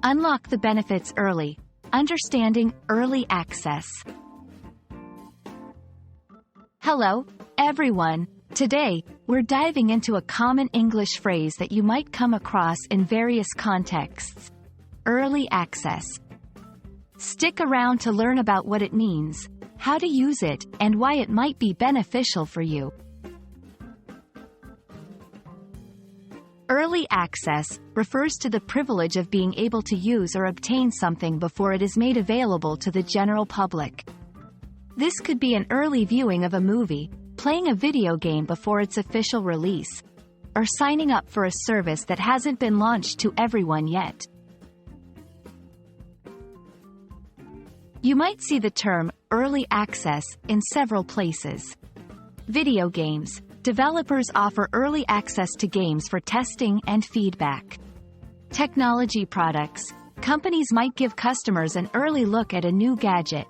Unlock the benefits early. Understanding early access. Hello, everyone. Today, we're diving into a common English phrase that you might come across in various contexts. Early access. Stick around to learn about what it means, how to use it, and why it might be beneficial for you. Early access refers to the privilege of being able to use or obtain something before it is made available to the general public. This could be an early viewing of a movie, playing a video game before its official release, or signing up for a service that hasn't been launched to everyone yet. You might see the term early access in several places. Video games. Developers offer early access to games for testing and feedback. Technology products. Companies might give customers an early look at a new gadget.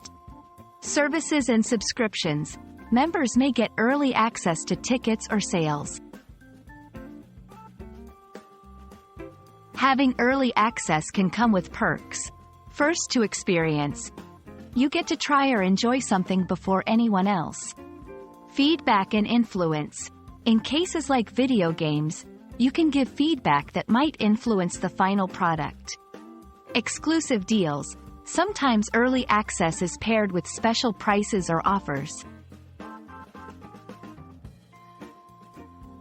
Services and subscriptions. Members may get early access to tickets or sales. Having early access can come with perks. First to experience. You get to try or enjoy something before anyone else. Feedback and influence. In cases like video games, you can give feedback that might influence the final product. Exclusive deals. Sometimes early access is paired with special prices or offers.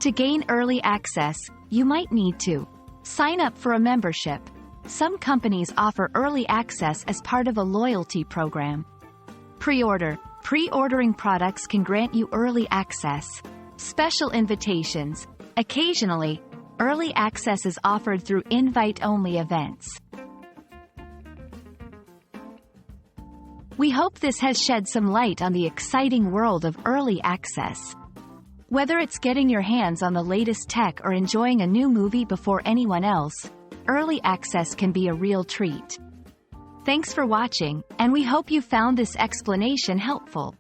To gain early access, you might need to sign up for a membership. Some companies offer early access as part of a loyalty program. Pre-order. Pre-ordering products can grant you early access. Special invitations. Occasionally, early access is offered through invite-only events. We hope this has shed some light on the exciting world of early access. Whether it's getting your hands on the latest tech or enjoying a new movie before anyone else, early access can be a real treat. Thanks for watching, and we hope you found this explanation helpful.